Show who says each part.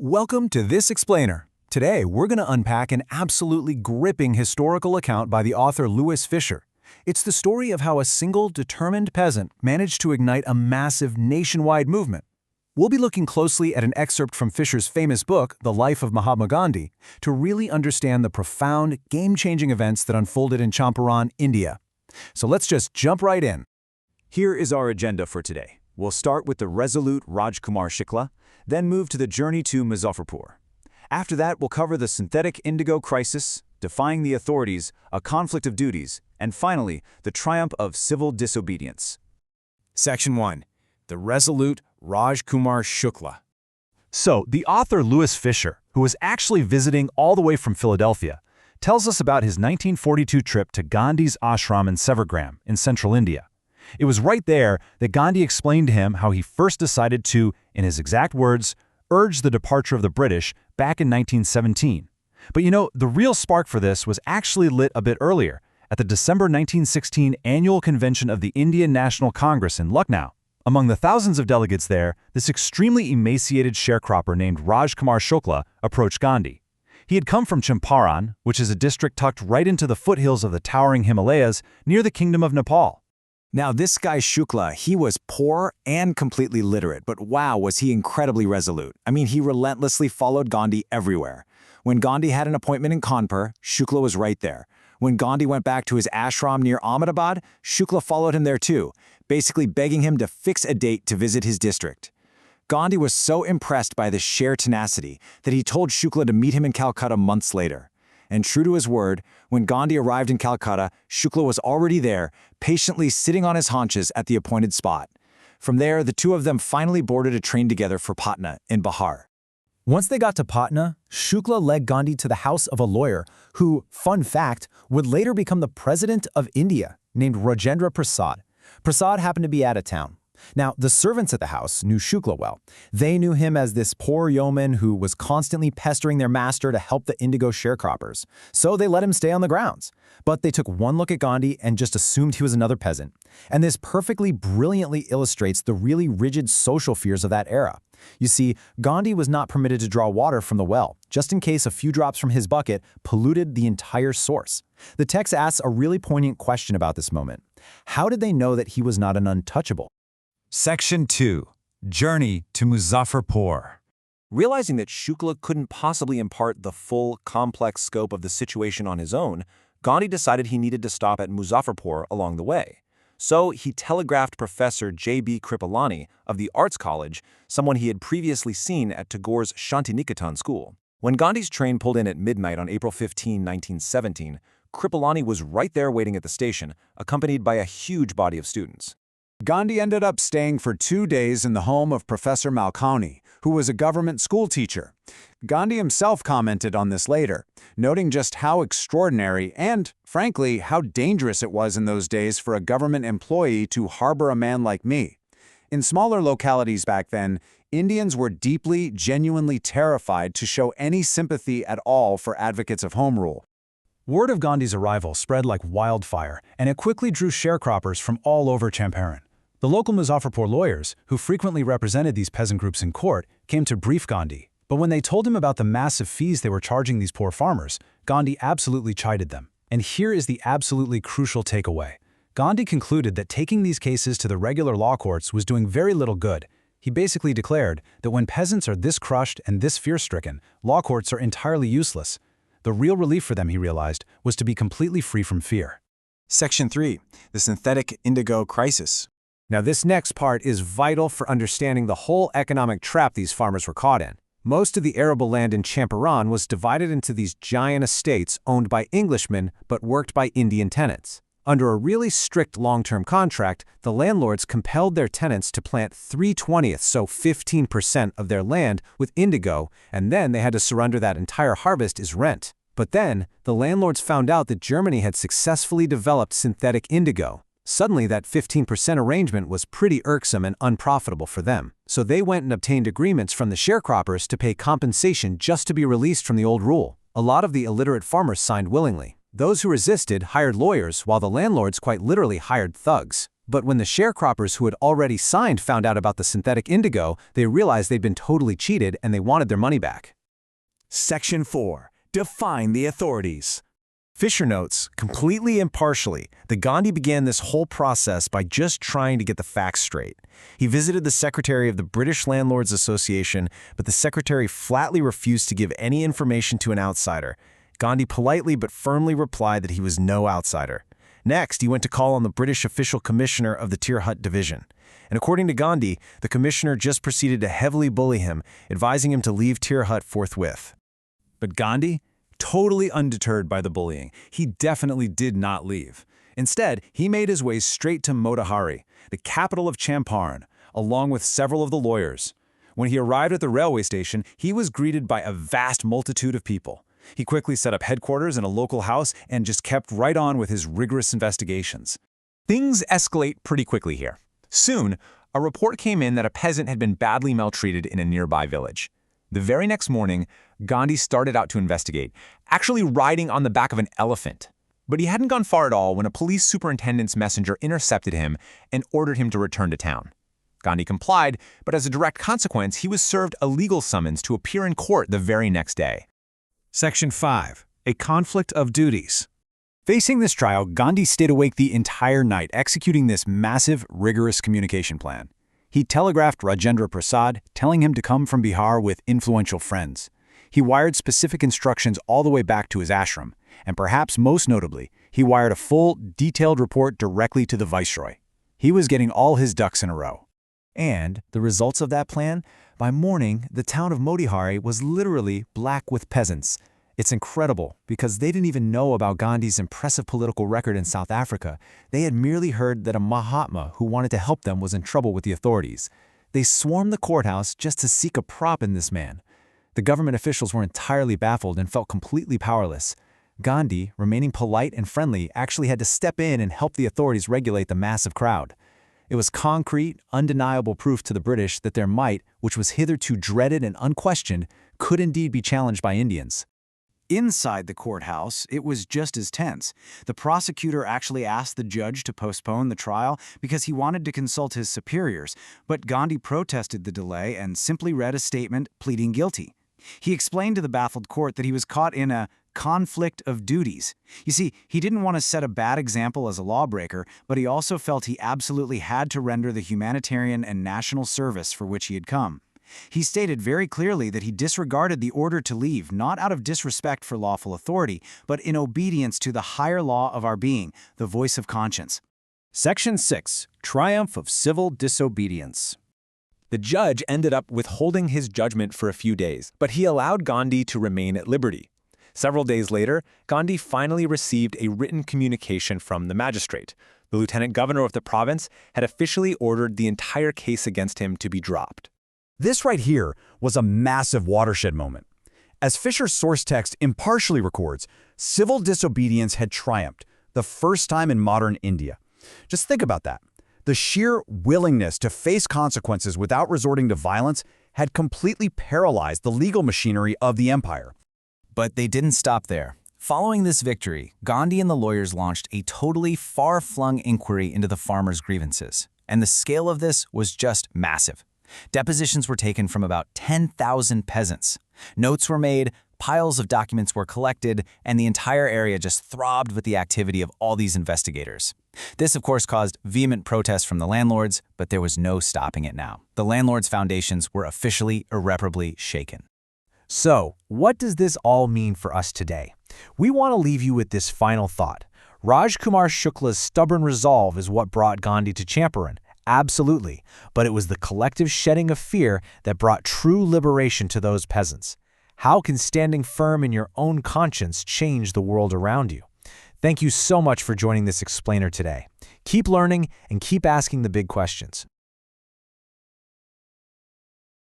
Speaker 1: Welcome to This Explainer. Today, we're going to unpack an absolutely gripping historical account by the author Louis Fischer. It's the story of how a single, determined peasant managed to ignite a massive nationwide movement. We'll be looking closely at an excerpt from Fischer's famous book, The Life of Mahatma Gandhi, to really understand the profound, game-changing events that unfolded in Champaran, India. So let's just jump right in. Here is our agenda for today. We'll start with the resolute Rajkumar Shukla, then move to the journey to Muzaffarpur. After that, we'll cover the synthetic indigo crisis, defying the authorities, a conflict of duties, and finally, the triumph of civil disobedience.
Speaker 2: Section 1. The resolute Rajkumar Shukla.
Speaker 1: So, the author Louis Fischer, who was actually visiting all the way from Philadelphia, tells us about his 1942 trip to Gandhi's ashram in Sevagram in central India. It was right there that Gandhi explained to him how he first decided to, in his exact words, urge the departure of the British back in 1917. But the real spark for this was actually lit a bit earlier, at the December 1916 annual convention of the Indian National Congress in Lucknow. Among the thousands of delegates there, this extremely emaciated sharecropper named Rajkumar Shukla approached Gandhi. He had come from Champaran, which is a district tucked right into the foothills of the towering Himalayas near the Kingdom of Nepal.
Speaker 2: Now, this guy Shukla, he was poor and completely literate, but wow, was he incredibly resolute. I mean, he relentlessly followed Gandhi everywhere. When Gandhi had an appointment in Kanpur, Shukla was right there. When Gandhi went back to his ashram near Ahmedabad, Shukla followed him there too, basically begging him to fix a date to visit his district. Gandhi was so impressed by this sheer tenacity that he told Shukla to meet him in Calcutta months later. And true to his word, when Gandhi arrived in Calcutta, Shukla was already there, patiently sitting on his haunches at the appointed spot. From there, the two of them finally boarded a train together for Patna in Bihar.
Speaker 1: Once they got to Patna, Shukla led Gandhi to the house of a lawyer who, fun fact, would later become the president of India, named Rajendra Prasad. Prasad happened to be out of town. Now, the servants at the house knew Shukla well. They knew him as this poor yeoman who was constantly pestering their master to help the indigo sharecroppers. So they let him stay on the grounds. But they took one look at Gandhi and just assumed he was another peasant. And this perfectly brilliantly illustrates the really rigid social fears of that era. You see, Gandhi was not permitted to draw water from the well, just in case a few drops from his bucket polluted the entire source. The text asks a really poignant question about this moment. How did they know that he was not an untouchable?
Speaker 2: Section 2. Journey to Muzaffarpur.
Speaker 3: Realizing that Shukla couldn't possibly impart the full, complex scope of the situation on his own, Gandhi decided he needed to stop at Muzaffarpur along the way. So he telegraphed Professor J.B. Kripalani of the Arts College, someone he had previously seen at Tagore's Shantiniketan school. When Gandhi's train pulled in at midnight on April 15, 1917, Kripalani was right there waiting at the station, accompanied by a huge body of students.
Speaker 4: Gandhi ended up staying for 2 days in the home of Professor Malkani, who was a government school teacher. Gandhi himself commented on this later, noting just how extraordinary and, frankly, how dangerous it was in those days for a government employee to harbor a man like me. In smaller localities back then, Indians were deeply, genuinely terrified to show any sympathy at all for advocates of home rule.
Speaker 1: Word of Gandhi's arrival spread like wildfire, and it quickly drew sharecroppers from all over Champaran. The local Muzaffarpur lawyers, who frequently represented these peasant groups in court, came to brief Gandhi. But when they told him about the massive fees they were charging these poor farmers, Gandhi absolutely chided them. And here is the absolutely crucial takeaway. Gandhi concluded that taking these cases to the regular law courts was doing very little good. He basically declared that when peasants are this crushed and this fear-stricken, law courts are entirely useless. The real relief for them, he realized, was to be completely free from fear.
Speaker 2: Section 3. The synthetic indigo crisis.
Speaker 5: Now, this next part is vital for understanding the whole economic trap these farmers were caught in. Most of the arable land in Champaran was divided into these giant estates owned by Englishmen but worked by Indian tenants. Under a really strict long-term contract, the landlords compelled their tenants to plant 3/20, so 15% of their land with indigo, and then they had to surrender that entire harvest as rent. But then, the landlords found out that Germany had successfully developed synthetic indigo. Suddenly, that 15% arrangement was pretty irksome and unprofitable for them. So they went and obtained agreements from the sharecroppers to pay compensation just to be released from the old rule. A lot of the illiterate farmers signed willingly. Those who resisted hired lawyers, while the landlords quite literally hired thugs. But when the sharecroppers who had already signed found out about the synthetic indigo, they realized they'd been totally cheated and they wanted their money back.
Speaker 2: Section 4. Define the authorities.
Speaker 1: Fischer notes, completely impartially, that Gandhi began this whole process by just trying to get the facts straight. He visited the secretary of the British Landlords Association, but the secretary flatly refused to give any information to an outsider. Gandhi politely but firmly replied that he was no outsider. Next, he went to call on the British official commissioner of the Tirhut division. And according to Gandhi, the commissioner just proceeded to heavily bully him, advising him to leave Tirhut forthwith.
Speaker 4: But Gandhi, totally undeterred by the bullying, he definitely did not leave. Instead, he made his way straight to Motihari, the capital of Champaran, along with several of the lawyers. When he arrived at the railway station, he was greeted by a vast multitude of people. He quickly set up headquarters in a local house and just kept right on with his rigorous investigations.
Speaker 3: Things escalate pretty quickly here. Soon, a report came in that a peasant had been badly maltreated in a nearby village. The very next morning, Gandhi started out to investigate, actually riding on the back of an elephant. But he hadn't gone far at all when a police superintendent's messenger intercepted him and ordered him to return to town. Gandhi complied, but as a direct consequence, he was served a legal summons to appear in court the very next day.
Speaker 5: Section 5. A conflict of duties.
Speaker 1: Facing this trial, Gandhi stayed awake the entire night executing this massive, rigorous communication plan. He telegraphed Rajendra Prasad, telling him to come from Bihar with influential friends. He wired specific instructions all the way back to his ashram, and perhaps most notably, he wired a full, detailed report directly to the viceroy. He was getting all his ducks in a row. And the results of that plan? By morning, the town of Motihari was literally black with peasants. It's incredible because they didn't even know about Gandhi's impressive political record in South Africa. They had merely heard that a Mahatma who wanted to help them was in trouble with the authorities. They swarmed the courthouse just to seek a prop in this man. The government officials were entirely baffled and felt completely powerless. Gandhi, remaining polite and friendly, actually had to step in and help the authorities regulate the massive crowd. It was concrete, undeniable proof to the British that their might, which was hitherto dreaded and unquestioned, could indeed be challenged by Indians.
Speaker 2: Inside the courthouse, it was just as tense. The prosecutor actually asked the judge to postpone the trial because he wanted to consult his superiors, but Gandhi protested the delay and simply read a statement pleading guilty. He explained to the baffled court that he was caught in a conflict of duties. You see, he didn't want to set a bad example as a lawbreaker, but he also felt he absolutely had to render the humanitarian and national service for which he had come. He stated very clearly that he disregarded the order to leave, not out of disrespect for lawful authority, but in obedience to the higher law of our being, the voice of conscience.
Speaker 1: Section 6. Triumph of Civil Disobedience.
Speaker 3: The judge ended up withholding his judgment for a few days, but he allowed Gandhi to remain at liberty. Several days later, Gandhi finally received a written communication from the magistrate. The lieutenant governor of the province had officially ordered the entire case against him to be dropped.
Speaker 6: This right here was a massive watershed moment. As Fischer's source text impartially records, civil disobedience had triumphed, the first time in modern India. Just think about that. The sheer willingness to face consequences without resorting to violence had completely paralyzed the legal machinery of the empire.
Speaker 1: But they didn't stop there. Following this victory, Gandhi and the lawyers launched a totally far-flung inquiry into the farmers' grievances. And the scale of this was just massive. Depositions were taken from about 10,000 peasants. Notes were made, piles of documents were collected, and the entire area just throbbed with the activity of all these investigators. This, of course, caused vehement protests from the landlords, but there was no stopping it now. The landlords' foundations were officially irreparably shaken.
Speaker 5: So, what does this all mean for us today? We want to leave you with this final thought. Rajkumar Shukla's stubborn resolve is what brought Gandhi to Champaran. Absolutely, but it was the collective shedding of fear that brought true liberation to those peasants. How can standing firm in your own conscience change the world around you? Thank you so much for joining this explainer today. Keep learning and keep asking the big questions.